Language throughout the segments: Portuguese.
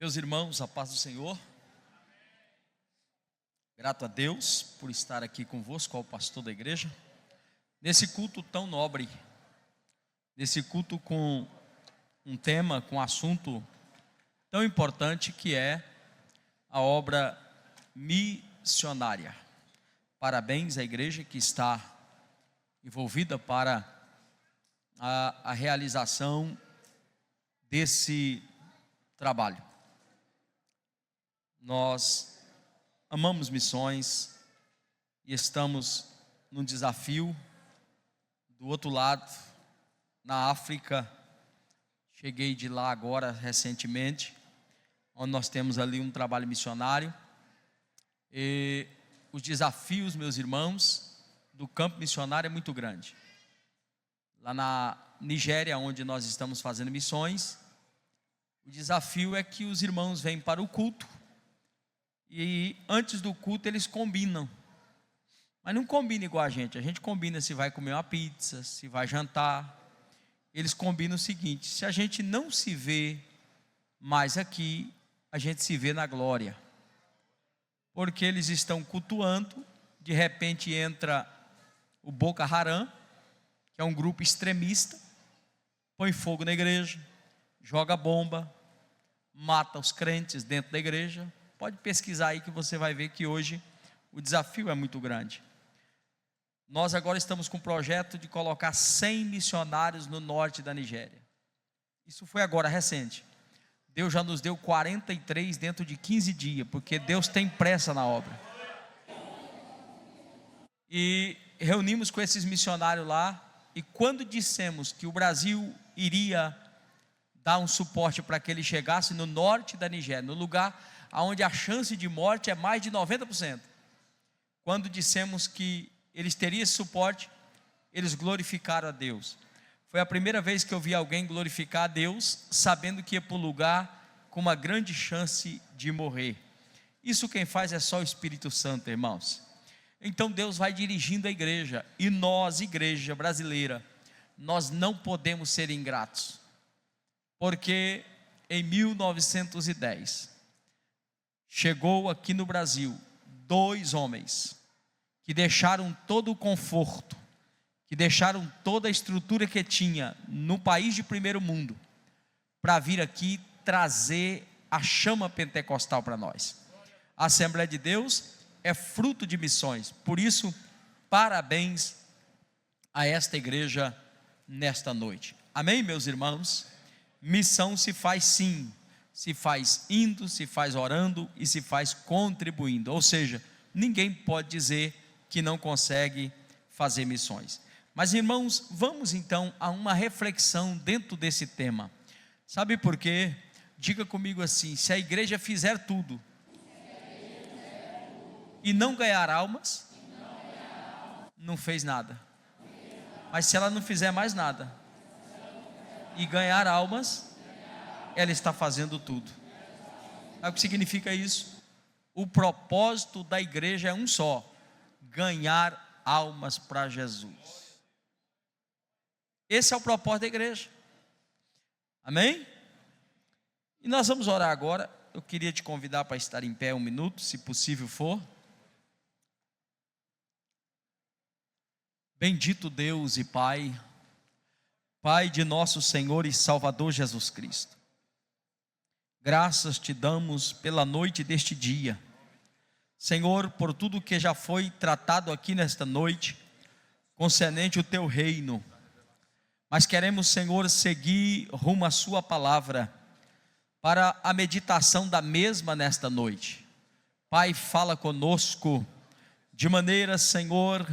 Meus irmãos, a paz do Senhor. Grato a Deus por estar aqui convosco, ao pastor da igreja, nesse culto tão nobre, nesse culto com um tema, com um assunto tão importante que é a obra missionária. Parabéns à igreja que está envolvida para a realização desse trabalho. Nós amamos missões e estamos num desafio do outro lado, na África. Cheguei de lá agora recentemente, onde nós temos ali um trabalho missionário. E os desafios, meus irmãos, do campo missionário é muito grande. Lá na Nigéria, onde nós estamos fazendo missões, o desafio é que os irmãos vêm para o culto e antes do culto eles combinam, mas não combinam igual a gente combina se vai comer uma pizza, se vai jantar. Eles combinam o seguinte: se a gente não se vê mais aqui, a gente se vê na glória, porque eles estão cultuando. De repente entra o Boko Haram, que é um grupo extremista, põe fogo na igreja, joga bomba, mata os crentes dentro da igreja. Pode pesquisar aí que você vai ver que hoje o desafio é muito grande. Nós agora estamos com um projeto de colocar 100 missionários no norte da Nigéria. Isso foi agora recente. Deus já nos deu 43 dentro de 15 dias, porque Deus tem pressa na obra. E reunimos com esses missionários lá, e quando dissemos que o Brasil iria dar um suporte para que ele chegasse no norte da Nigéria, no lugar onde a chance de morte é mais de 90%. Quando dissemos que eles teriam esse suporte, eles glorificaram a Deus. Foi a primeira vez que eu vi alguém glorificar a Deus, sabendo que ia para um lugar com uma grande chance de morrer. Isso quem faz é só o Espírito Santo, irmãos. Então Deus vai dirigindo a igreja, e nós, igreja brasileira, nós não podemos ser ingratos, porque em 1910, chegou aqui no Brasil 2 homens que deixaram todo o conforto, que deixaram toda a estrutura que tinha no país de primeiro mundo, para vir aqui trazer a chama pentecostal para nós. A Assembleia de Deus é fruto de missões, por isso, parabéns a esta igreja nesta noite. Amém, meus irmãos? Missão se faz sim, se faz indo, se faz orando e se faz contribuindo. Ou seja, ninguém pode dizer que não consegue fazer missões. Mas, irmãos, vamos então a uma reflexão dentro desse tema. Sabe por quê? Diga comigo assim: se a igreja fizer tudo e não ganhar almas, não fez nada. Mas se ela não fizer mais nada e ganhar almas, ela está fazendo tudo. Sabe o que significa isso? O propósito da igreja é um só: ganhar almas para Jesus. Esse é o propósito da igreja. Amém? E nós vamos orar agora. Eu queria te convidar para estar em pé um minuto, se possível for. Bendito Deus e Pai, Pai de nosso Senhor e Salvador Jesus Cristo, graças te damos pela noite deste dia, Senhor, por tudo que já foi tratado aqui nesta noite, concernente o teu reino. Mas queremos, Senhor, seguir rumo à sua palavra, para a meditação da mesma nesta noite. Pai, fala conosco, de maneira, Senhor,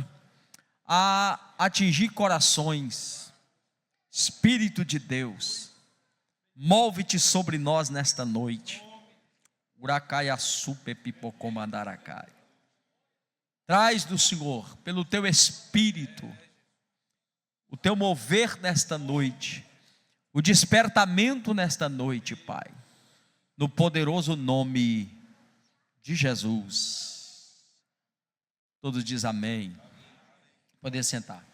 a atingir corações. Espírito de Deus, move-te sobre nós nesta noite. Traz do Senhor, pelo teu Espírito, o teu mover nesta noite, o despertamento nesta noite, Pai, no poderoso nome de Jesus. Todos dizem amém. Podem sentar.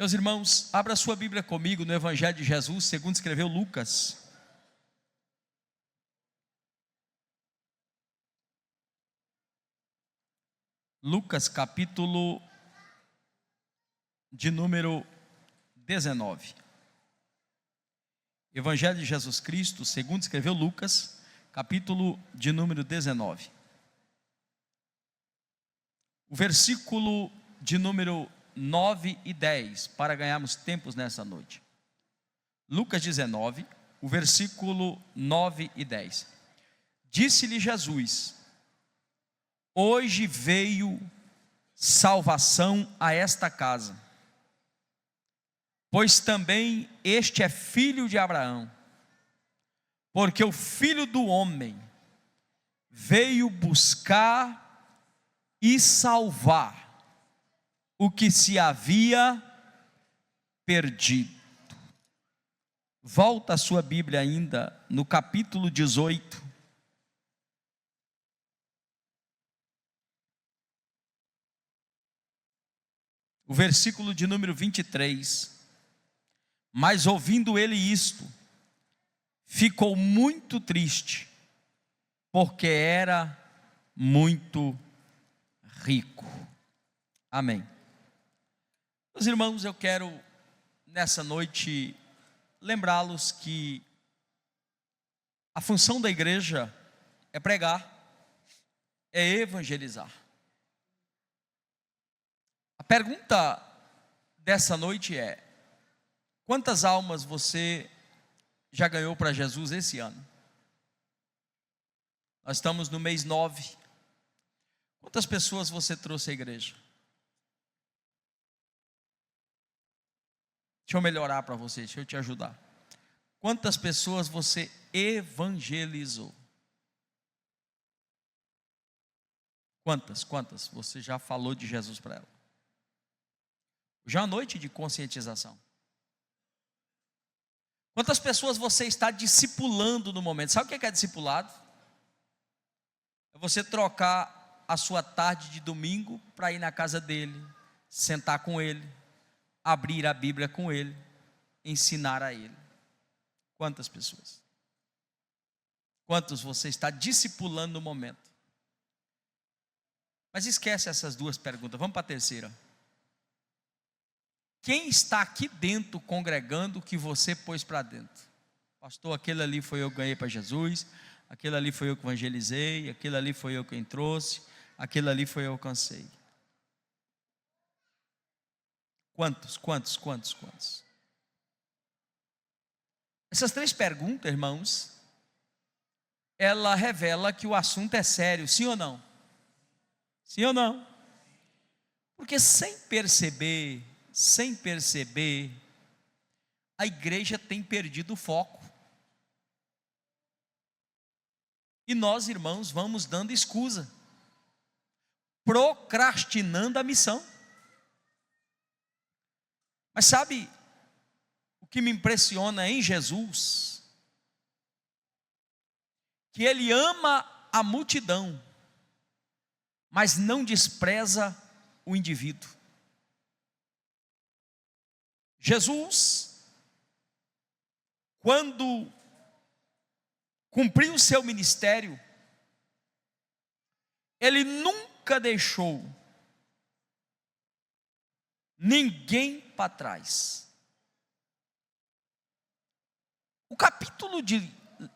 Meus irmãos, abra sua Bíblia comigo no Evangelho de Jesus, segundo escreveu Lucas. Lucas, capítulo de número 19. Evangelho de Jesus Cristo, segundo escreveu Lucas, capítulo de número 19. O versículo de número 9 e 10, para ganharmos tempos nessa noite. Lucas 19, o versículo 9 e 10. Disse-lhe Jesus: hoje veio salvação a esta casa, pois também este é filho de Abraão, porque o Filho do Homem veio buscar e salvar o que se havia perdido. Volta a sua Bíblia ainda no capítulo 18. O versículo de número 23. Mas ouvindo ele isto, ficou muito triste, porque era muito rico. Amém. Meus irmãos, eu quero nessa noite lembrá-los que a função da igreja é pregar, é evangelizar. A pergunta dessa noite é: quantas almas você já ganhou para Jesus esse ano? Nós estamos no mês 9. Quantas pessoas você trouxe à igreja? Deixa eu melhorar para você, deixa eu te ajudar. Quantas pessoas você evangelizou? Quantas? Você já falou de Jesus para ela? Já é uma noite de conscientização. Quantas pessoas você está discipulando no momento? Sabe o que é discipulado? É você trocar a sua tarde de domingo para ir na casa dele, sentar com ele, abrir a Bíblia com ele, ensinar a ele. Quantas pessoas? Quantos você está discipulando no momento? Mas esquece essas duas perguntas, vamos para a terceira. Quem está aqui dentro congregando que você pôs para dentro? Pastor, aquele ali foi eu que ganhei para Jesus, aquele ali foi eu que evangelizei, aquele ali foi eu quem trouxe, aquele ali foi eu que alcancei. Quantos? Essas três perguntas, irmãos, ela revela que o assunto é sério, sim ou não? Sim ou não? Porque sem perceber, a igreja tem perdido o foco. E nós, irmãos, vamos dando escusa, procrastinando a missão. Mas sabe o que me impressiona em Jesus? Que ele ama a multidão, mas não despreza o indivíduo. Jesus, quando cumpriu o seu ministério, ele nunca deixou ninguém para trás. O capítulo de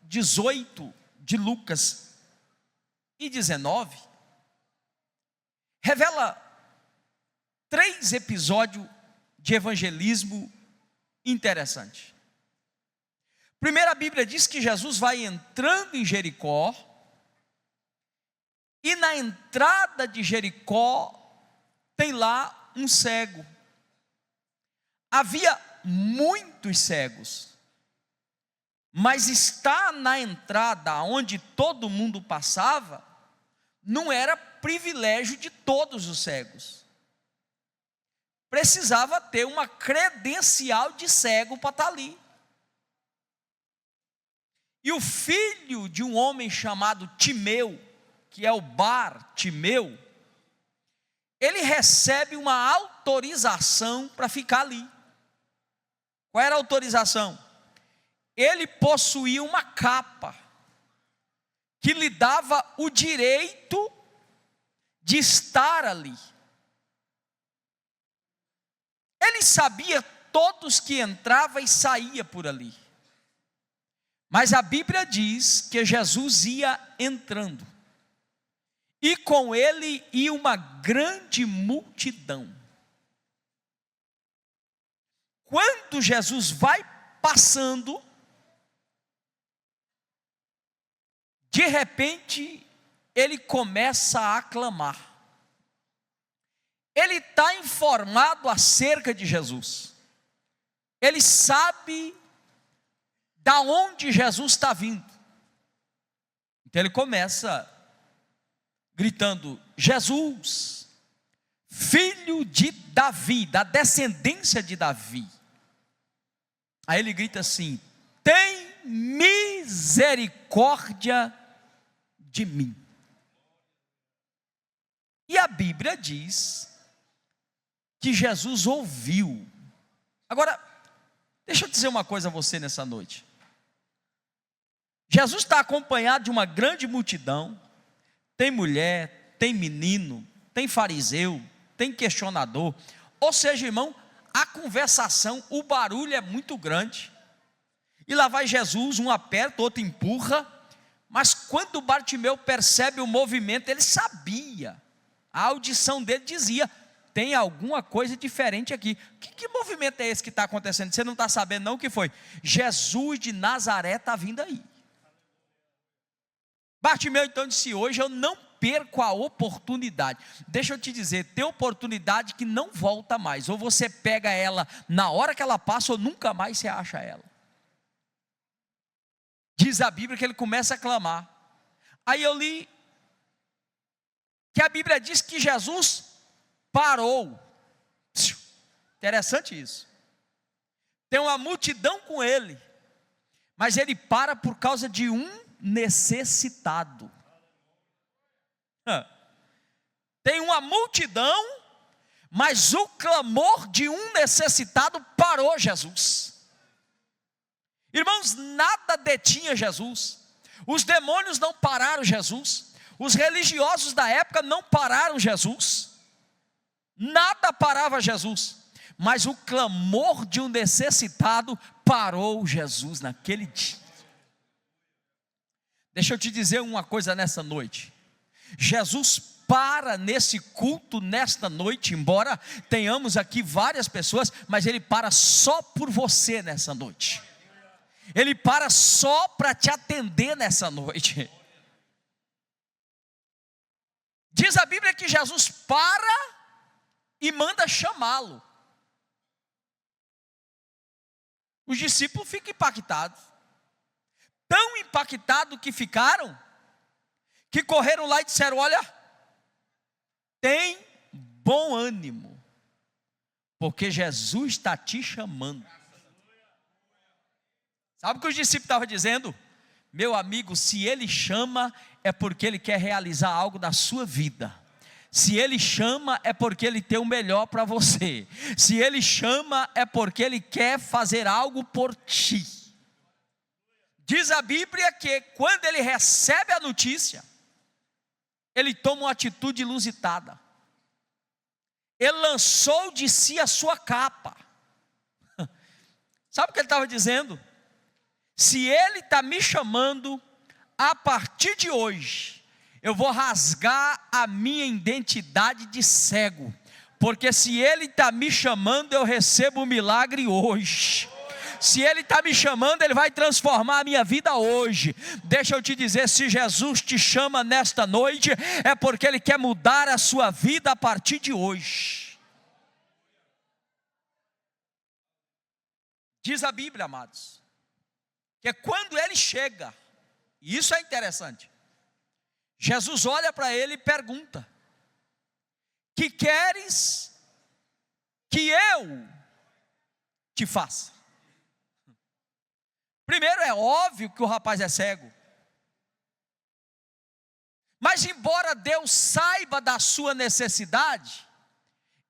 18 de Lucas e 19 revela 3 episódios de evangelismo interessante. Primeiro, a Bíblia diz que Jesus vai entrando em Jericó, e na entrada de Jericó tem lá um cego. Havia muitos cegos, mas estar na entrada onde todo mundo passava não era privilégio de todos os cegos. Precisava ter uma credencial de cego para estar ali. E o filho de um homem chamado Timeu, que é o Bartimeu, ele recebe uma autorização para ficar ali. Qual era a autorização? Ele possuía uma capa que lhe dava o direito de estar ali. Ele sabia todos que entrava e saía por ali. Mas a Bíblia diz que Jesus ia entrando. E com ele ia uma grande multidão. Quando Jesus vai passando, de repente, ele começa a aclamar. Ele está informado acerca de Jesus. Ele sabe da onde Jesus está vindo. Então ele começa gritando: Jesus, filho de Davi, da descendência de Davi. Aí ele grita assim: tem misericórdia de mim. E a Bíblia diz que Jesus ouviu. Agora, deixa eu dizer uma coisa a você nessa noite. Jesus está acompanhado de uma grande multidão. Tem mulher, tem menino, tem fariseu, tem questionador. Ou seja, irmão, a conversação, o barulho é muito grande. E lá vai Jesus, um aperta, outro empurra. Mas quando Bartimeu percebe o movimento, ele sabia. A audição dele dizia: tem alguma coisa diferente aqui. Que movimento é esse que está acontecendo? Você não está sabendo não o que foi? Jesus de Nazaré está vindo aí. Bartimeu então disse: hoje eu não perco a oportunidade. Deixa eu te dizer, tem oportunidade que não volta mais. Ou você pega ela na hora que ela passa, ou nunca mais você acha ela. Diz a Bíblia que ele começa a clamar. Aí eu li que a Bíblia diz que Jesus parou. Interessante isso. Tem uma multidão com ele, mas ele para por causa de um necessitado. Tem uma multidão, mas o clamor de um necessitado parou Jesus. Irmãos, nada detinha Jesus. Os demônios não pararam Jesus. Os religiosos da época não pararam Jesus. Nada parava Jesus. Mas o clamor de um necessitado parou Jesus naquele dia. Deixa eu te dizer uma coisa nessa noite. Jesus para nesse culto nesta noite, embora tenhamos aqui várias pessoas, mas Ele para só por você nessa noite. Ele para só para te atender nessa noite. Diz a Bíblia que Jesus para e manda chamá-lo. Os discípulos ficam impactados. Tão impactados que ficaram, que correram lá e disseram: olha, tem bom ânimo, porque Jesus está te chamando. Sabe o que os discípulos estavam dizendo? Meu amigo, se Ele chama, é porque Ele quer realizar algo na sua vida. Se Ele chama, é porque Ele tem o melhor para você. Se Ele chama, é porque Ele quer fazer algo por ti. Diz a Bíblia que quando Ele recebe a notícia, Ele toma uma atitude inusitada. Ele lançou de si a sua capa. Sabe o que Ele estava dizendo? Se Ele está me chamando, a partir de hoje, eu vou rasgar a minha identidade de cego, porque se Ele está me chamando, eu recebo um milagre hoje. Se Ele está me chamando, Ele vai transformar a minha vida hoje. Deixa eu te dizer, se Jesus te chama nesta noite, é porque Ele quer mudar a sua vida a partir de hoje. Diz a Bíblia, amados, que quando Ele chega, e isso é interessante, Jesus olha para ele e pergunta: que queres que eu te faça? Primeiro, é óbvio que o rapaz é cego, mas embora Deus saiba da sua necessidade,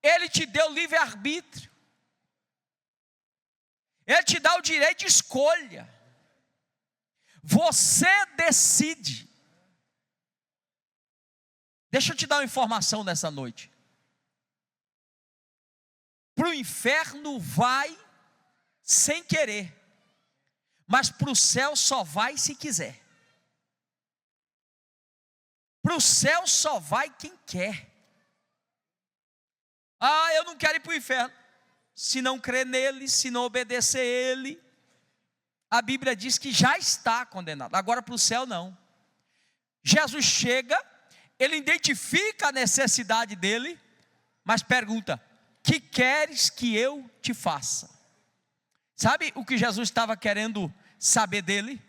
Ele te deu livre-arbítrio. Ele te dá o direito de escolha. Você decide. Deixa eu te dar uma informação nessa noite. Para o inferno vai sem querer, mas para o céu só vai se quiser. Para o céu só vai quem quer. Ah, eu não quero ir para o inferno. Se não crer nele, se não obedecer ele, a Bíblia diz que já está condenado. Agora para o céu não. Jesus chega, ele identifica a necessidade dele, mas pergunta: que queres que eu te faça? Sabe o que Jesus estava querendo saber dele?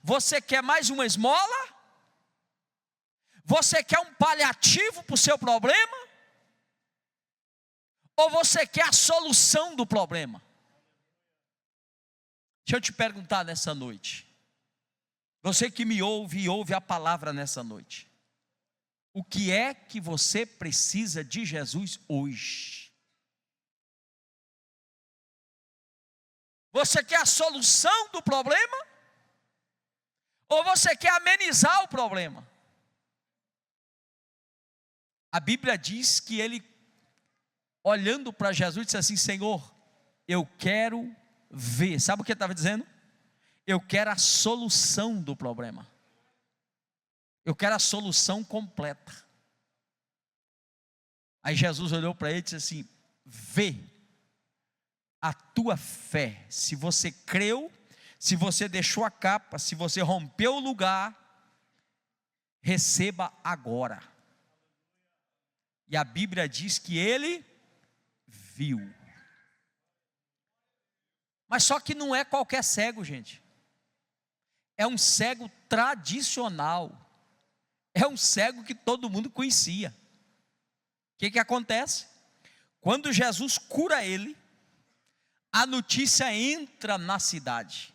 Você quer mais uma esmola? Você quer um paliativo para o seu problema? Ou você quer a solução do problema? Deixa eu te perguntar nessa noite. Você que me ouve e ouve a palavra nessa noite. O que é que você precisa de Jesus hoje? Você quer a solução do problema? Ou você quer amenizar o problema? A Bíblia diz que ele, olhando para Jesus, disse assim: Senhor, eu quero ver. Sabe o que ele estava dizendo? Eu quero a solução do problema. Eu quero a solução completa. Aí Jesus olhou para ele e disse assim: vê a tua fé. Se você creu, se você deixou a capa, se você rompeu o lugar, receba agora. E a Bíblia diz que ele viu. Mas só que não é qualquer cego, gente. É um cego tradicional. É um cego que todo mundo conhecia. O que acontece? Quando Jesus cura ele, a notícia entra na cidade.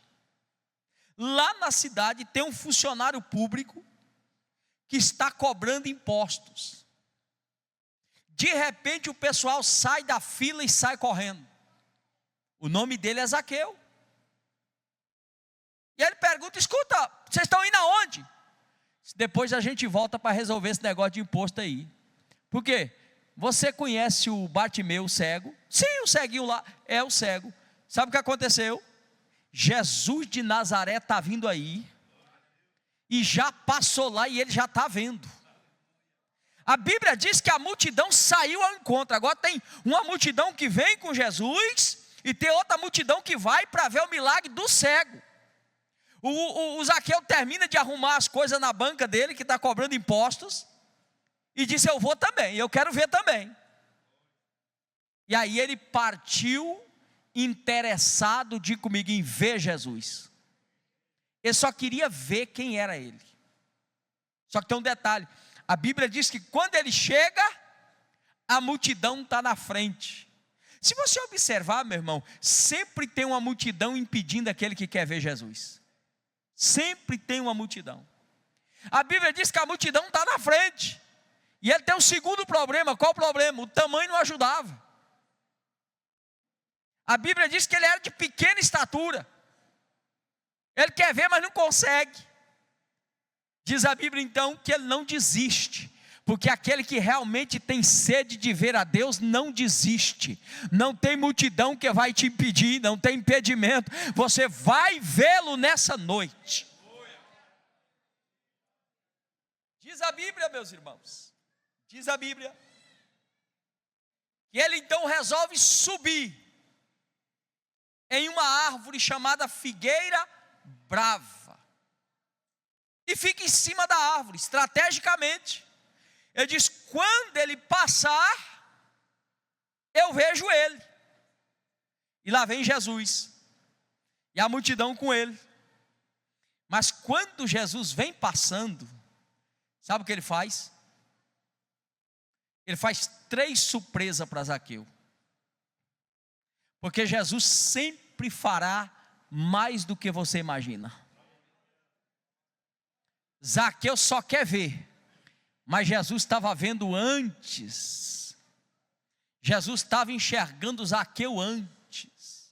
Lá na cidade tem um funcionário público que está cobrando impostos. De repente o pessoal sai da fila e sai correndo. O nome dele é Zaqueu. E ele pergunta: escuta, vocês estão indo aonde? Depois a gente volta para resolver esse negócio de imposto aí. Por quê? Você conhece o Bartimeu, o cego? Sim, o ceguinho lá é o cego. Sabe o que aconteceu? Jesus de Nazaré está vindo aí, e já passou lá e ele já está vendo. A Bíblia diz que a multidão saiu ao encontro. Agora tem uma multidão que vem com Jesus, e tem outra multidão que vai para ver o milagre do cego. O Zaqueu termina de arrumar as coisas na banca dele, que está cobrando impostos, e disse: eu vou também, eu quero ver também. E aí ele partiu interessado de ir comigo em ver Jesus. Ele só queria ver quem era ele. Só que tem um detalhe: a Bíblia diz que quando ele chega, a multidão está na frente. Se você observar, meu irmão, sempre tem uma multidão impedindo aquele que quer ver Jesus. Sempre tem uma multidão. A Bíblia diz que a multidão está na frente. E ele tem um segundo problema. Qual o problema? O tamanho não ajudava. A Bíblia diz que ele era de pequena estatura. Ele quer ver, mas não consegue. Diz a Bíblia então que ele não desiste, porque aquele que realmente tem sede de ver a Deus não desiste. Não tem multidão que vai te impedir, não tem impedimento. Você vai vê-lo nessa noite. Diz a Bíblia, meus irmãos, diz a Bíblia, que ele então resolve subir em uma árvore chamada figueira brava. E fica em cima da árvore, estrategicamente. Ele diz: quando ele passar, eu vejo ele. E lá vem Jesus, e a multidão com ele. Mas quando Jesus vem passando, sabe o que ele faz? Ele faz 3 surpresas para Zaqueu. Porque Jesus sempre fará mais do que você imagina. Zaqueu só quer ver, mas Jesus estava vendo antes. Jesus estava enxergando Zaqueu antes.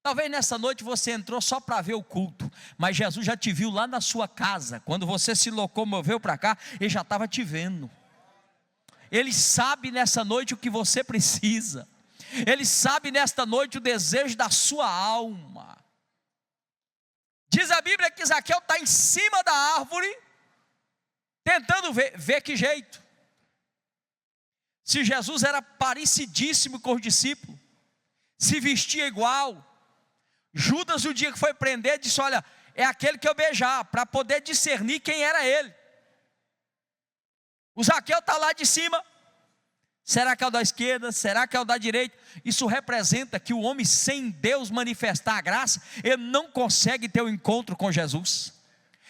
Talvez nessa noite você entrou só para ver o culto, mas Jesus já te viu lá na sua casa. Quando você se locomoveu para cá, Ele já estava te vendo. Ele sabe nessa noite o que você precisa. Ele sabe nesta noite o desejo da sua alma. Diz a Bíblia que Zaqueu está em cima da árvore, tentando ver que jeito. Se Jesus era parecidíssimo com os discípulos, se vestia igual. Judas, o dia que foi prender, disse: olha, é aquele que eu beijar, para poder discernir quem era ele. O Zaqueu está lá de cima. Será que é o da esquerda? Será que é o da direita? Isso representa que o homem sem Deus manifestar a graça, ele não consegue ter o encontro com Jesus.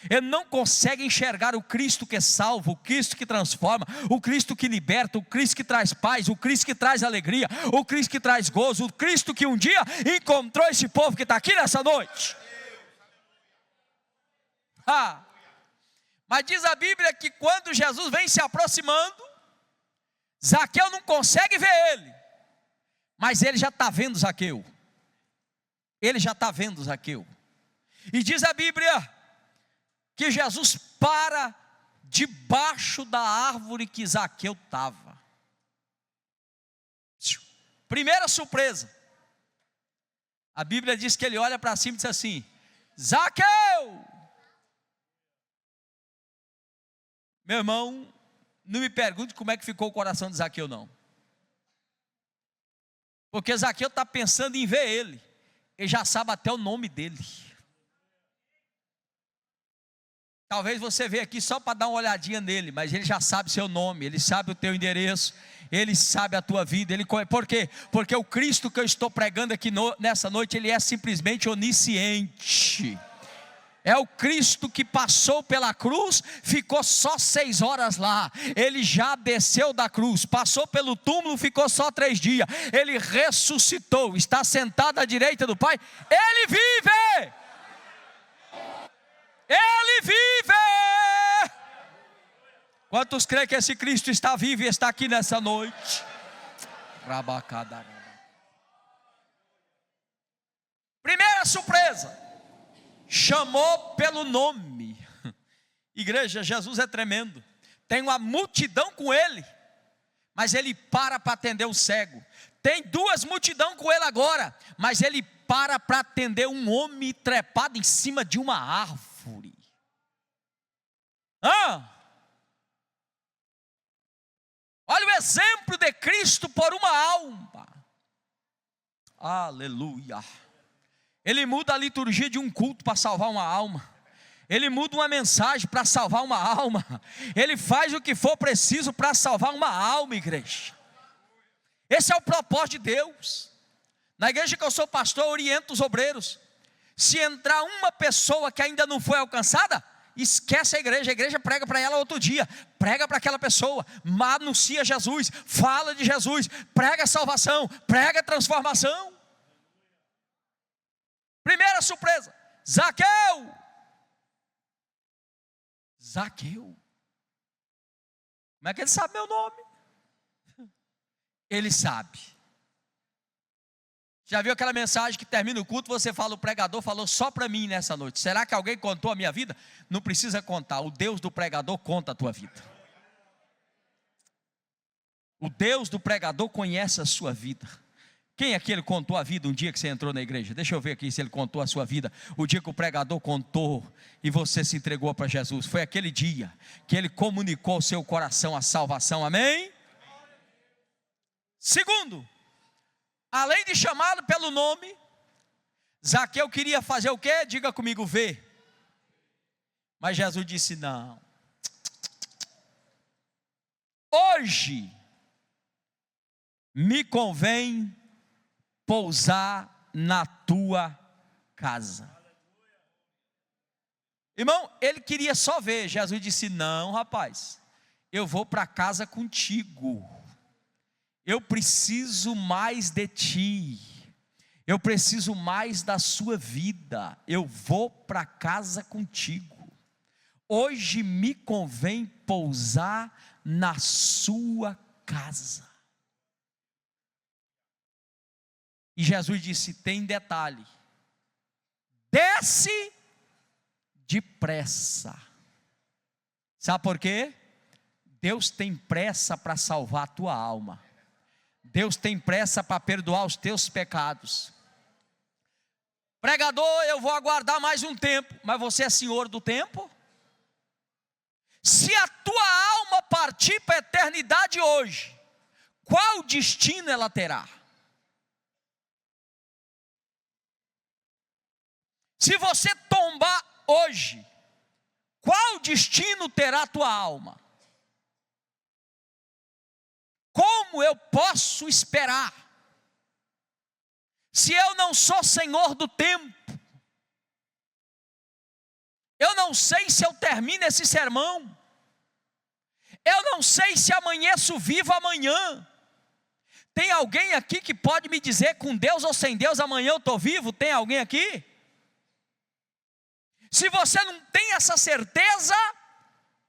Ele não consegue enxergar o Cristo que salva, o Cristo que transforma, o Cristo que liberta, o Cristo que traz paz, o Cristo que traz alegria, o Cristo que traz gozo, o Cristo que um dia encontrou esse povo que está aqui nessa noite. Mas diz a Bíblia que quando Jesus vem se aproximando, Zaqueu não consegue ver ele, mas ele já está vendo Zaqueu. Ele já está vendo Zaqueu. E diz a Bíblia que Jesus para debaixo da árvore que Zaqueu estava. Primeira surpresa. A Bíblia diz que ele olha para cima e diz assim: Zaqueu! Meu irmão, não me pergunte como é que ficou o coração de Zaqueu, não. Porque Zaqueu está pensando em ver ele. Ele já sabe até o nome dele. Talvez você veja aqui só para dar uma olhadinha nele, mas ele já sabe seu nome, ele sabe o teu endereço, ele sabe a tua vida. Por quê? Porque o Cristo que eu estou pregando aqui nessa noite, ele é simplesmente onisciente. É o Cristo que passou pela cruz, ficou só 6 horas lá. Ele já desceu da cruz, passou pelo túmulo, ficou só 3 dias. Ele ressuscitou, está sentado à direita do Pai. Ele vive! Ele vive! Quantos creem que esse Cristo está vivo e está aqui nessa noite? Primeira surpresa, chamou pelo nome. Igreja, Jesus é tremendo. Tem uma multidão com ele, mas ele para atender um cego. Tem 2 multidões com ele agora, mas ele para atender um homem trepado em cima de uma árvore. Olha o exemplo de Cristo por uma alma. Aleluia. Ele muda a liturgia de um culto para salvar uma alma. Ele muda uma mensagem para salvar uma alma. Ele faz o que for preciso para salvar uma alma, igreja. Esse é o propósito de Deus. Na igreja que eu sou pastor, eu oriento os obreiros. Se entrar uma pessoa que ainda não foi alcançada, esquece a igreja prega para ela outro dia. Prega para aquela pessoa, anuncia Jesus, fala de Jesus, prega a salvação, prega a transformação. Primeira surpresa, Zaqueu. Como é que ele sabe meu nome? Ele sabe. Já viu aquela mensagem que termina o culto, você fala: o pregador falou só para mim nessa noite. Será que alguém contou a minha vida? Não precisa contar, o Deus do pregador conta a tua vida. O Deus do pregador conhece a sua vida. Quem é que ele contou a vida um dia que você entrou na igreja? Deixa eu ver aqui se ele contou a sua vida. O dia que o pregador contou e você se entregou para Jesus. Foi aquele dia que ele comunicou ao seu coração a salvação, amém? Segundo, além de chamá-lo pelo nome, Zaqueu queria fazer o quê? Diga comigo, ver. Mas Jesus disse: não. Hoje me convém pousar na tua casa. Irmão, ele queria só ver. Jesus disse: não, rapaz, eu vou para casa contigo. Eu preciso mais de ti. Eu preciso mais da sua vida. Eu vou para casa contigo. Hoje me convém pousar na sua casa. E Jesus disse: tem detalhe, desce depressa. Sabe por quê? Deus tem pressa para salvar a tua alma. Deus tem pressa para perdoar os teus pecados. Pregador, eu vou aguardar mais um tempo. Mas você é senhor do tempo? Se a tua alma partir para a eternidade hoje, qual destino ela terá? Se você tombar hoje, qual destino terá a tua alma? Como eu posso esperar, se eu não sou senhor do tempo? Eu não sei se eu termino esse sermão, eu não sei se amanheço vivo amanhã. Tem alguém aqui que pode me dizer, com Deus ou sem Deus, amanhã eu estou vivo? Tem alguém aqui? Se você não tem essa certeza,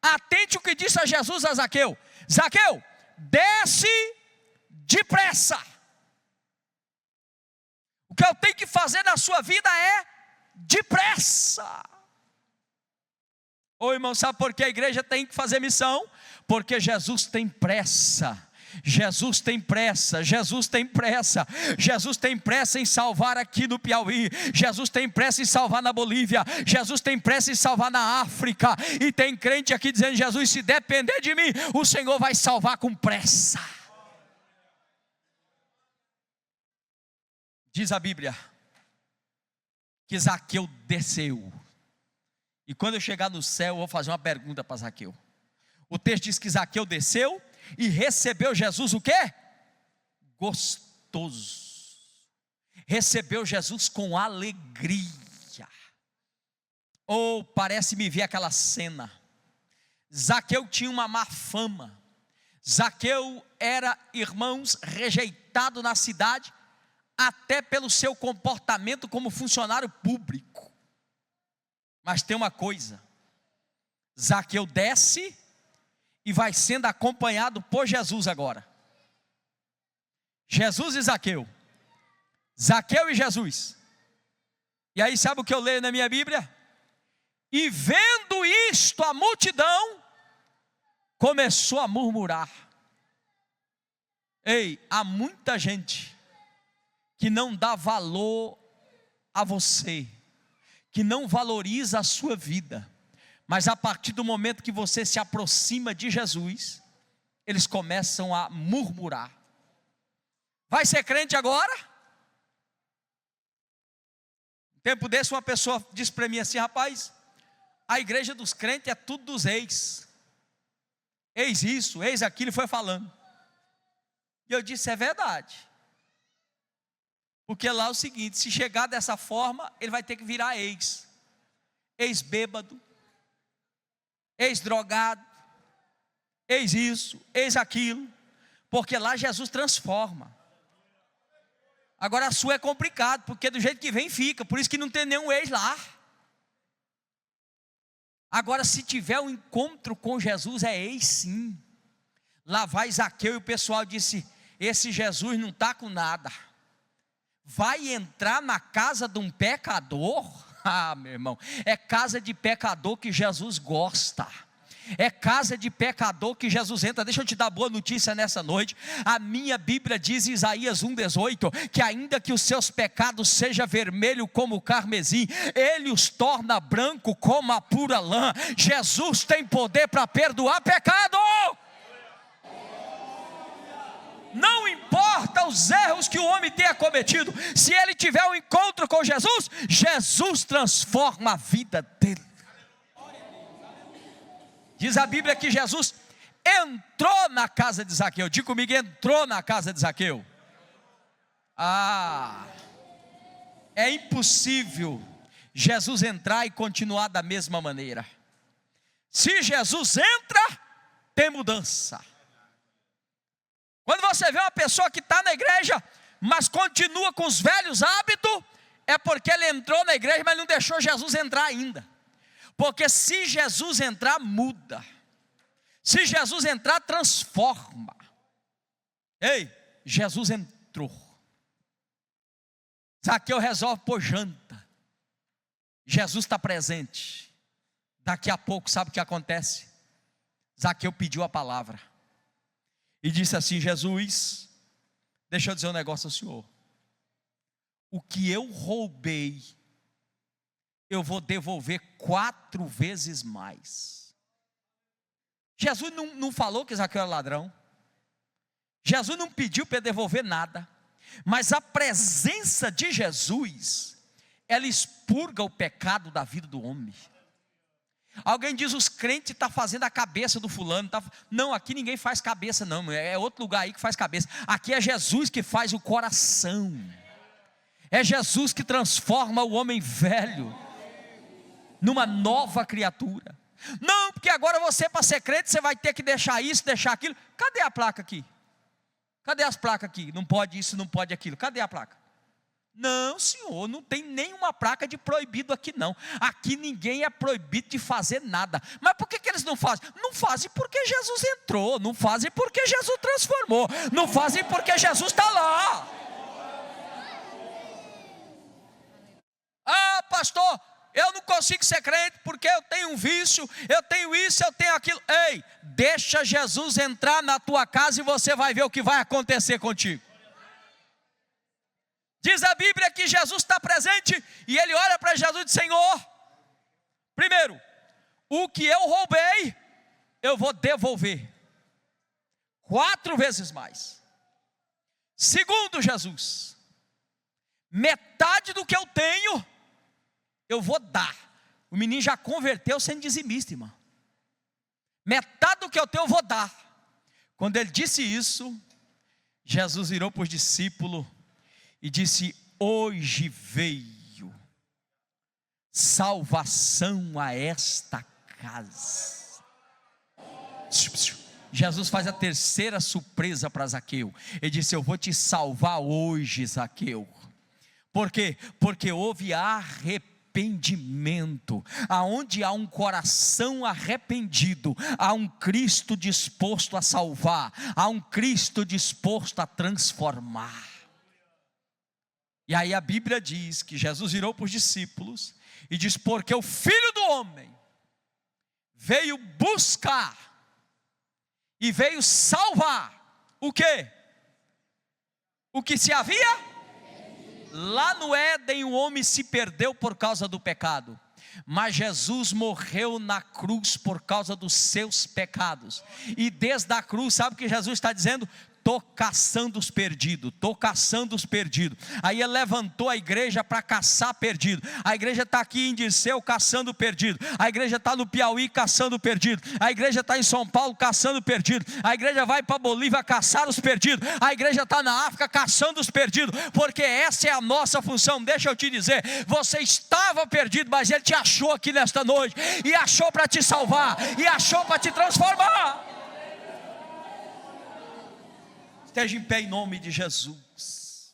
atente o que disse a Jesus a Zaqueu: Zaqueu, desce depressa. O que eu tenho que fazer na sua vida é depressa. Ô irmão, sabe por que a igreja tem que fazer missão? Porque Jesus tem pressa. Jesus tem pressa, Jesus tem pressa, Jesus tem pressa em salvar aqui no Piauí, Jesus tem pressa em salvar na Bolívia, Jesus tem pressa em salvar na África, e tem crente aqui dizendo: Jesus, se depender de mim, o Senhor vai salvar com pressa. Diz a Bíblia que Zaqueu desceu, e quando eu chegar no céu, eu vou fazer uma pergunta para Zaqueu. O texto diz que Zaqueu desceu e recebeu Jesus o quê? Gostoso. Recebeu Jesus com alegria. Ou parece-me ver aquela cena. Zaqueu tinha uma má fama. Zaqueu era, irmãos, rejeitado na cidade, até pelo seu comportamento como funcionário público. Mas tem uma coisa: Zaqueu desce e vai sendo acompanhado por Jesus agora. Jesus e Zaqueu. Zaqueu e Jesus. E aí sabe o que eu leio na minha Bíblia? E vendo isto, a multidão começou a murmurar. Ei, há muita gente que não dá valor a você, que não valoriza a sua vida. Mas a partir do momento que você se aproxima de Jesus, eles começam a murmurar. Vai ser crente agora? Um tempo desse uma pessoa disse para mim assim: rapaz, a igreja dos crentes é tudo dos ex. Eis isso, eis aquilo, e foi falando. E eu disse: é verdade. Porque lá é o seguinte: se chegar dessa forma, ele vai ter que virar ex. Ex-bêbado, ex-drogado, eis isso, eis aquilo, porque lá Jesus transforma. Agora a sua é complicado, porque do jeito que vem fica, por isso que não tem nenhum ex lá. Agora se tiver um encontro com Jesus, é ex sim. Lá vai Zaqueu e o pessoal disse: esse Jesus não está com nada, vai entrar na casa de um pecador? Ah, meu irmão, é casa de pecador que Jesus gosta. É casa de pecador que Jesus entra. Deixa eu te dar boa notícia nessa noite. A minha Bíblia diz em Isaías 1,18 que ainda que os seus pecados sejam vermelho como o carmesim, Ele os torna branco como a pura lã. Jesus tem poder para perdoar pecado. Não importa os erros que o homem tenha cometido, se ele tiver um encontro com Jesus, Jesus transforma a vida dele. Diz a Bíblia que Jesus entrou na casa de Zaqueu. Diga comigo: entrou na casa de Zaqueu. É impossível Jesus entrar e continuar da mesma maneira. Se Jesus entra, tem mudança. Quando você vê uma pessoa que está na igreja, mas continua com os velhos hábitos, é porque ele entrou na igreja, mas não deixou Jesus entrar ainda. Porque se Jesus entrar, muda. Se Jesus entrar, transforma. Ei, Jesus entrou. Zaqueu resolve pôr janta. Jesus está presente. Daqui a pouco, sabe o que acontece? Zaqueu pediu a palavra e disse assim: Jesus, deixa eu dizer um negócio ao senhor. O que eu roubei, eu vou devolver 4 vezes mais. Jesus não falou que Zaqueu era ladrão. Jesus não pediu para devolver nada. Mas a presença de Jesus, ela expurga o pecado da vida do homem. Alguém diz: os crentes estão fazendo a cabeça do fulano. Não, aqui ninguém faz cabeça não. É outro lugar aí que faz cabeça. Aqui é Jesus que faz o coração. É Jesus que transforma o homem velho numa nova criatura. Não, porque agora você, para ser crente, você vai ter que deixar isso, deixar aquilo. Cadê a placa aqui? Cadê as placas aqui? Não pode isso, não pode aquilo. Cadê a placa? Não, senhor, não tem nenhuma placa de proibido aqui não. Aqui ninguém é proibido de fazer nada. Mas por que eles não fazem? Não fazem porque Jesus entrou. Não fazem porque Jesus transformou. Não fazem porque Jesus está lá. Ah, pastor, eu não consigo ser crente porque eu tenho um vício, eu tenho isso, eu tenho aquilo. Ei, deixa Jesus entrar na tua casa e você vai ver o que vai acontecer contigo. Diz a Bíblia que Jesus está presente e ele olha para Jesus e diz: Senhor, primeiro, o que eu roubei, eu vou devolver 4 vezes mais. Segundo, Jesus, metade do que eu tenho, eu vou dar. O menino já converteu sendo dizimista, irmão. Metade do que eu tenho eu vou dar. Quando ele disse isso, Jesus virou para os discípulos e disse: hoje veio salvação a esta casa. Jesus faz a terceira surpresa para Zaqueu. Ele disse: eu vou te salvar hoje, Zaqueu. Por quê? Porque houve arrependimento. Aonde há um coração arrependido, há um Cristo disposto a salvar, há um Cristo disposto a transformar. E aí a Bíblia diz que Jesus virou para os discípulos e diz: porque o Filho do Homem veio buscar e veio salvar o quê? O que se havia? Lá no Éden o homem se perdeu por causa do pecado. Mas Jesus morreu na cruz por causa dos seus pecados. E desde a cruz, sabe o que Jesus está dizendo? Estou caçando os perdidos, estou caçando os perdidos. Aí ele levantou a igreja para caçar perdido. A igreja está aqui em Dirceu caçando perdido. A igreja está no Piauí caçando perdido. A igreja está em São Paulo caçando perdido. A igreja vai para Bolívia caçar os perdidos. A igreja está na África caçando os perdidos. Porque essa é a nossa função. Deixa eu te dizer, você estava perdido, mas ele te achou aqui nesta noite. E achou para te salvar. E achou para te transformar. Esteja em pé em nome de Jesus.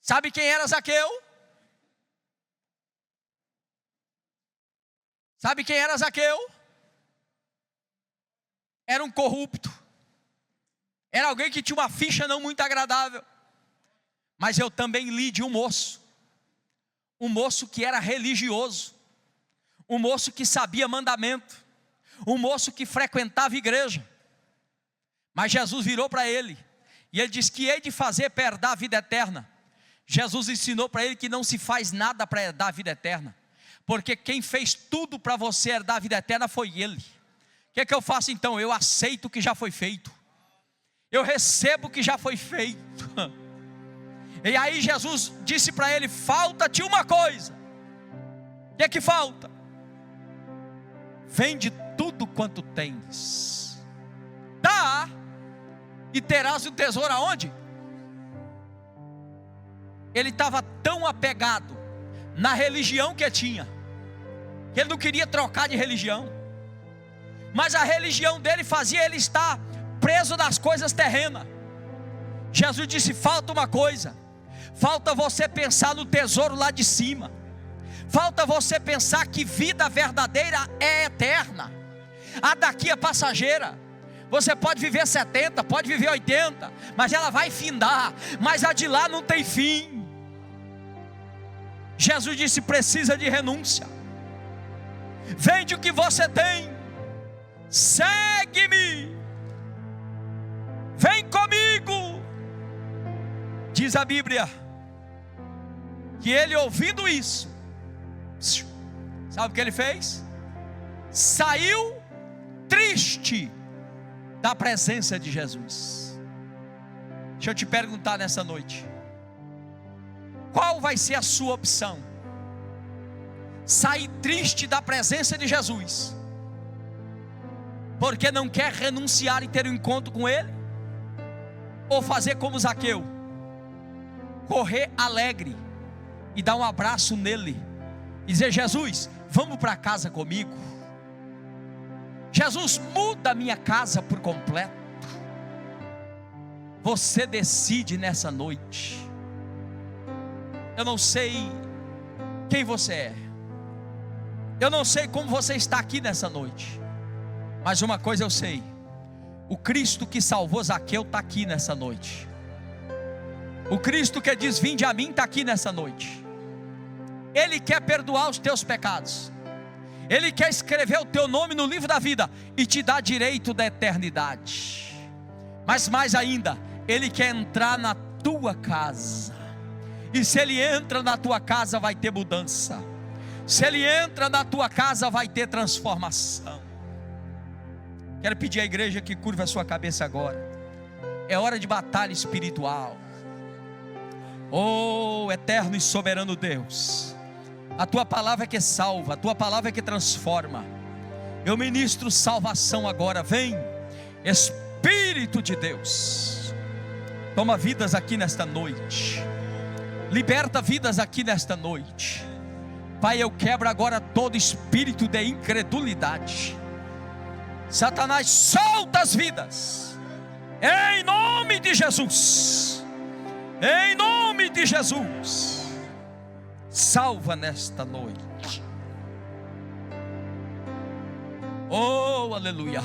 Sabe quem era Zaqueu? Sabe quem era Zaqueu? Era um corrupto. Era alguém que tinha uma ficha não muito agradável. Mas eu também li de um moço que era religioso, um moço que sabia mandamento, um moço que frequentava igreja. Mas Jesus virou para ele e ele disse que hei de fazer para herdar a vida eterna. Jesus ensinou para ele que não se faz nada para herdar a vida eterna, porque quem fez tudo para você herdar a vida eterna foi ele. O que é que eu faço então? Eu aceito o que já foi feito, eu recebo o que já foi feito. E aí Jesus disse para ele: falta-te uma coisa. O que é que falta? Vende tudo quanto tens, dá, e terás o tesouro aonde? Ele estava tão apegado na religião que tinha, que ele não queria trocar de religião. Mas a religião dele fazia ele estar preso nas coisas terrenas. Jesus disse: falta uma coisa. Falta você pensar no tesouro lá de cima. Falta você pensar que vida verdadeira é eterna. A daqui é passageira. Você pode viver 70, pode viver 80, mas ela vai findar. Mas a de lá não tem fim. Jesus disse: precisa de renúncia. Vende o que você tem, segue-me, vem comigo. Diz a Bíblia que ele, ouvindo isso, sabe o que ele fez? Saiu triste da presença de Jesus. Deixa eu te perguntar nessa noite: qual vai ser a sua opção? Sair triste da presença de Jesus porque não quer renunciar e ter um encontro com Ele? Ou fazer como Zaqueu, correr alegre e dar um abraço nele e dizer: Jesus, vamos para casa comigo? Jesus, muda a minha casa por completo. Você decide nessa noite. Eu não sei quem você é, eu não sei como você está aqui nessa noite, mas uma coisa eu sei: o Cristo que salvou Zaqueu está aqui nessa noite. O Cristo que diz: vinde a mim, está aqui nessa noite. Ele quer perdoar os teus pecados, Ele quer escrever o teu nome no livro da vida e te dar direito da eternidade. Mas mais ainda, Ele quer entrar na tua casa. E se Ele entra na tua casa, vai ter mudança. Se Ele entra na tua casa, vai ter transformação. Quero pedir à igreja que curva a sua cabeça agora. É hora de batalha espiritual. Oh, eterno e soberano Deus, a tua palavra é que salva, a tua palavra é que transforma. Eu ministro salvação agora. Vem, Espírito de Deus, toma vidas aqui nesta noite, liberta vidas aqui nesta noite. Pai, eu quebro agora todo espírito de incredulidade. Satanás, solta as vidas, em nome de Jesus, em nome de Jesus. Salva nesta noite. Oh, aleluia.